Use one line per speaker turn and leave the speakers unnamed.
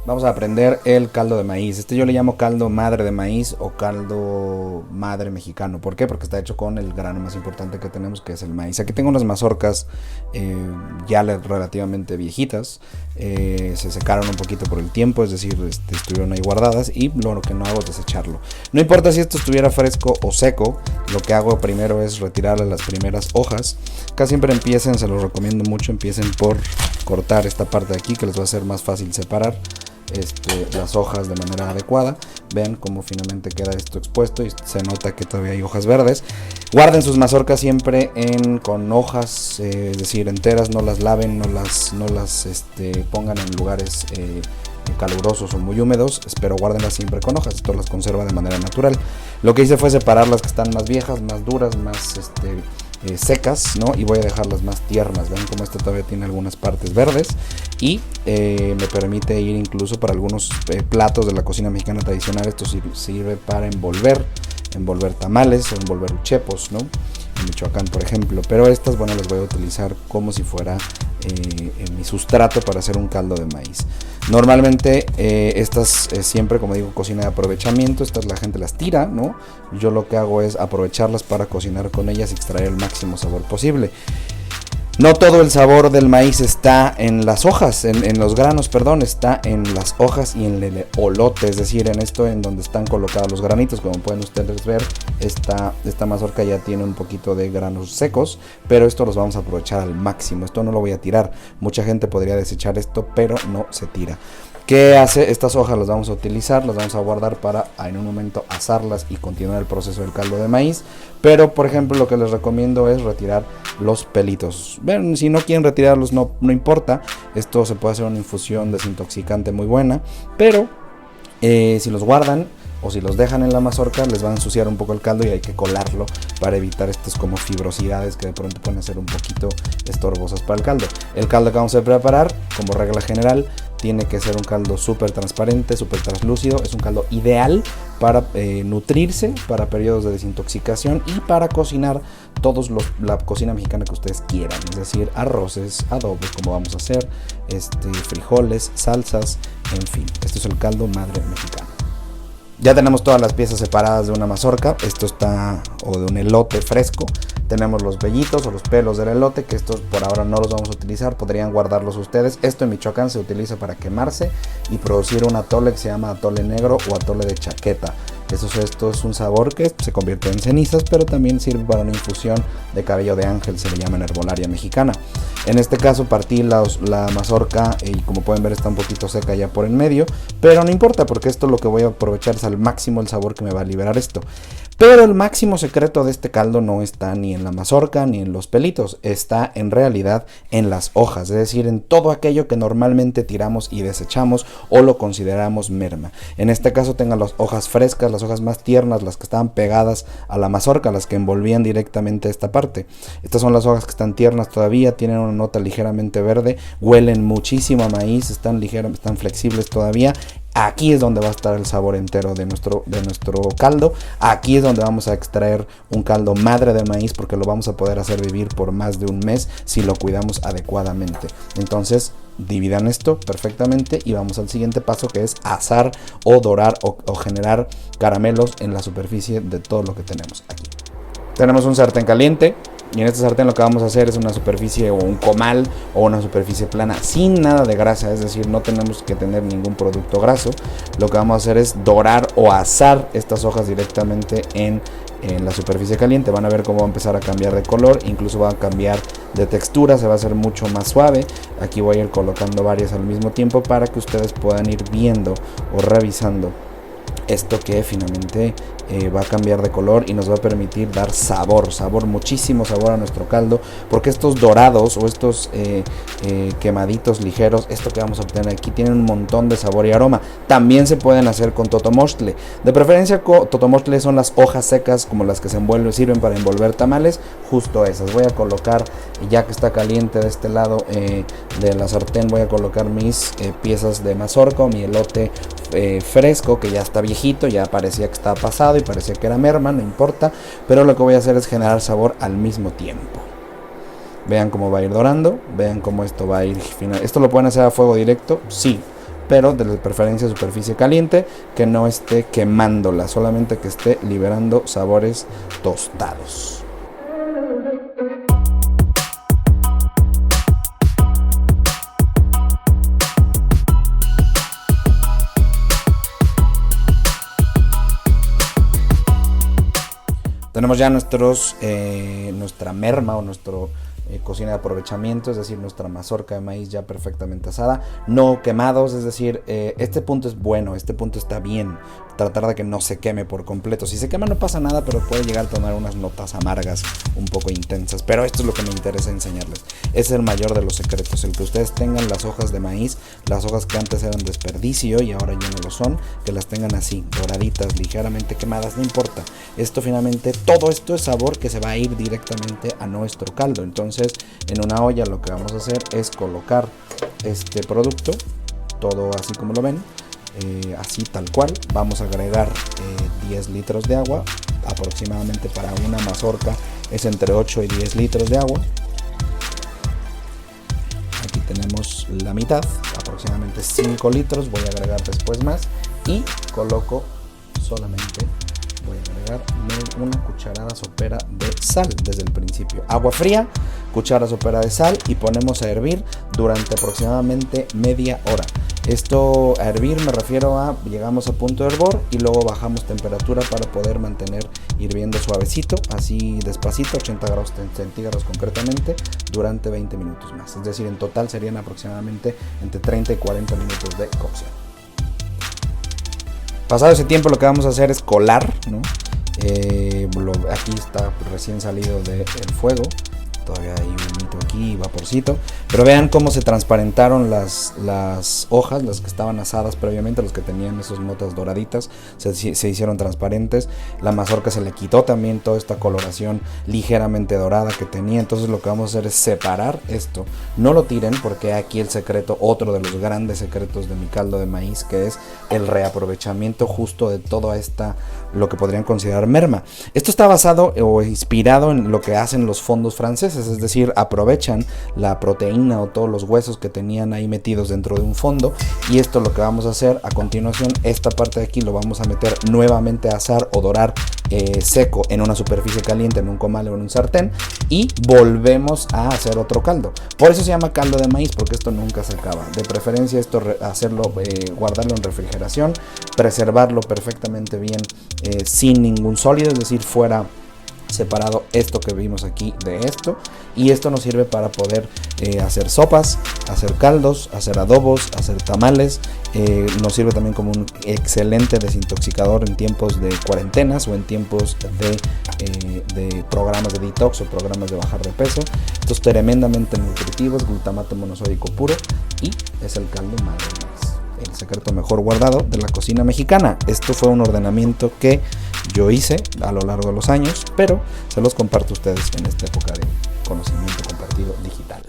Vamos a aprender el caldo de maíz. Este yo le llamo caldo madre de maíz o caldo madre mexicano. ¿Por qué? Porque está hecho con el grano más importante que tenemos, que es el maíz. Aquí tengo unas mazorcas ya relativamente viejitas. Se secaron un poquito por el tiempo, es decir, estuvieron ahí guardadas, y lo que no hago es desecharlo. No importa si esto estuviera fresco o seco, lo que hago primero es retirarle las primeras hojas. Acá siempre empiecen, se los recomiendo mucho, empiecen por cortar esta parte de aquí, que les va a ser más fácil separar las hojas de manera adecuada. Vean cómo finalmente queda esto expuesto y se nota que todavía hay hojas verdes. Guarden sus mazorcas siempre con hojas, es decir, enteras. No las laven, no las pongan en lugares calurosos o muy húmedos, pero guárdenlas siempre con hojas. Esto las conserva de manera natural. Lo que hice fue separar las que están más viejas, más duras, más secas, ¿no? Y voy a dejarlas más tiernas. Ven como esta todavía tiene algunas partes verdes y me permite ir incluso para algunos platos de la cocina mexicana tradicional. Esto sirve para envolver tamales o envolver uchepos, ¿no? En Michoacán, por ejemplo. Pero estas, bueno, las voy a utilizar como si fuera mi sustrato para hacer un caldo de maíz. Normalmente estas siempre, como digo, cocina de aprovechamiento. Estas la gente las tira, ¿no? Yo lo que hago es aprovecharlas para cocinar con ellas y extraer el máximo sabor posible. No todo el sabor del maíz está en las hojas, en los granos, perdón, está en las hojas y en el olote, es decir, en esto en donde están colocados los granitos. Como pueden ustedes ver, esta mazorca ya tiene un poquito de granos secos, pero esto los vamos a aprovechar al máximo. Esto no lo voy a tirar. Mucha gente podría desechar esto, pero no se tira. ¿Qué hace? Estas hojas las vamos a utilizar, las vamos a guardar para en un momento asarlas y continuar el proceso del caldo de maíz. Pero, por ejemplo, lo que les recomiendo es retirar los pelitos. Bueno, si no quieren retirarlos, no importa. Esto se puede hacer una infusión desintoxicante muy buena. Pero si los guardan o si los dejan en la mazorca, les va a ensuciar un poco el caldo y hay que colarlo para evitar estas como fibrosidades que de pronto pueden ser un poquito estorbosas para el caldo. El caldo que vamos a preparar, como regla general, tiene que ser un caldo súper transparente, súper translúcido. Es un caldo ideal para nutrirse, para periodos de desintoxicación y para cocinar la cocina mexicana que ustedes quieran. Es decir, arroces, adobos, como vamos a hacer, frijoles, salsas, en fin. Este es el caldo madre mexicano. Ya tenemos todas las piezas separadas de una mazorca. Esto está, o de un elote fresco. Tenemos los vellitos o los pelos del elote, que estos por ahora no los vamos a utilizar, podrían guardarlos ustedes. Esto en Michoacán se utiliza para quemarse y producir un atole que se llama atole negro o atole de chaqueta. Esto es un sabor que se convierte en cenizas, pero también sirve para una infusión de cabello de ángel, se le llama en herbolaria mexicana. En este caso partí la mazorca y como pueden ver está un poquito seca ya por en medio, pero no importa porque esto lo que voy a aprovechar es al máximo el sabor que me va a liberar esto. Pero el máximo secreto de este caldo no está ni en la mazorca ni en los pelitos, está en realidad en las hojas, es decir, en todo aquello que normalmente tiramos y desechamos o lo consideramos merma. En este caso tengan las hojas frescas, las hojas más tiernas, las que estaban pegadas a la mazorca, las que envolvían directamente esta parte. Estas son las hojas que están tiernas todavía, tienen una nota ligeramente verde, huelen muchísimo a maíz, están flexibles todavía. Aquí es donde va a estar el sabor entero de nuestro caldo. Aquí es donde vamos a extraer un caldo madre de maíz, porque lo vamos a poder hacer vivir por más de un mes si lo cuidamos adecuadamente. Entonces dividan esto perfectamente y vamos al siguiente paso, que es asar o dorar o generar caramelos en la superficie de todo lo que tenemos aquí. Tenemos un sartén caliente. Y en este sartén lo que vamos a hacer es una superficie o un comal o una superficie plana sin nada de grasa, es decir, no tenemos que tener ningún producto graso. Lo que vamos a hacer es dorar o asar estas hojas directamente en la superficie caliente. Van a ver cómo va a empezar a cambiar de color, incluso va a cambiar de textura, se va a hacer mucho más suave. Aquí voy a ir colocando varias al mismo tiempo para que ustedes puedan ir viendo o revisando esto que finalmente va a cambiar de color y nos va a permitir dar muchísimo sabor a nuestro caldo, porque estos dorados o estos quemaditos ligeros, esto que vamos a obtener aquí, tienen un montón de sabor y aroma. También se pueden hacer con totomostle, de preferencia totomostle son las hojas secas como las que sirven para envolver tamales, justo esas. Voy a colocar, ya que está caliente de este lado de la sartén, voy a colocar mis piezas de mazorca o mi elote fresco, que ya está viejito, ya parecía que estaba pasado y parecía que era merma, no importa, pero lo que voy a hacer es generar sabor al mismo tiempo. Vean cómo va a ir dorando, vean cómo esto va a ir final. ¿Esto lo pueden hacer a fuego directo? Sí, pero de preferencia superficie caliente, que no esté quemándola, solamente que esté liberando sabores tostados. Tenemos ya nuestra merma o nuestro cocina de aprovechamiento, es decir, nuestra mazorca de maíz ya perfectamente asada, no quemados, es decir, este punto es bueno, este punto está bien, tratar de que no se queme por completo. Si se quema no pasa nada, pero puede llegar a tomar unas notas amargas un poco intensas, pero esto es lo que me interesa enseñarles. Ese es el mayor de los secretos, el que ustedes tengan las hojas de maíz, las hojas que antes eran desperdicio y ahora ya no lo son, que las tengan así, doraditas, ligeramente quemadas, no importa. Esto finalmente, todo esto es sabor que se va a ir directamente a nuestro caldo. Entonces, en una olla lo que vamos a hacer es colocar este producto, todo así como lo ven, así tal cual. Vamos a agregar 10 litros de agua, aproximadamente para una mazorca es entre 8 y 10 litros de agua. Aquí tenemos la mitad, aproximadamente 5 litros, voy a agregar después más y coloco solamente, voy a agregar una cucharada sopera de sal desde el principio. Agua fría, cuchara sopera de sal y ponemos a hervir durante aproximadamente media hora. Esto a hervir me refiero a llegamos a punto de hervor y luego bajamos temperatura para poder mantener hirviendo suavecito, así despacito, 80 grados centígrados concretamente, durante 20 minutos más. Es decir, en total serían aproximadamente entre 30 y 40 minutos de cocción. Pasado ese tiempo lo que vamos a hacer es colar, ¿no? Aquí está recién salido del fuego, todavía hay un humito aquí, vaporcito, pero vean cómo se transparentaron las hojas, las que estaban asadas previamente, los que tenían esas notas doraditas, se hicieron transparentes. La mazorca se le quitó también toda esta coloración ligeramente dorada que tenía. Entonces lo que vamos a hacer es separar esto, no lo tiren, porque aquí el secreto, otro de los grandes secretos de mi caldo de maíz, que es el reaprovechamiento justo de toda esta, lo que podrían considerar merma. Esto está basado o inspirado en lo que hacen los fondos franceses, es decir, aprovechan la proteína o todos los huesos que tenían ahí metidos dentro de un fondo, y esto lo que vamos a hacer a continuación, esta parte de aquí lo vamos a meter nuevamente a asar o dorar seco en una superficie caliente, en un comal o en un sartén, y volvemos a hacer otro caldo. Por eso se llama caldo de maíz, porque esto nunca se acaba. De preferencia esto hacerlo, guardarlo en refrigeración, preservarlo perfectamente bien, sin ningún sólido, es decir, fuera separado esto que vimos aquí de esto, y esto nos sirve para poder hacer sopas, hacer caldos, hacer adobos, hacer tamales. Nos sirve también como un excelente desintoxicador en tiempos de cuarentenas o en tiempos de programas de detox o programas de bajar de peso. Esto es tremendamente nutritivo, es glutamato monosódico puro y es el caldo madre de maíz, el secreto mejor guardado de la cocina mexicana. Esto fue un ordenamiento que yo hice a lo largo de los años, pero se los comparto a ustedes en esta época de conocimiento compartido digital.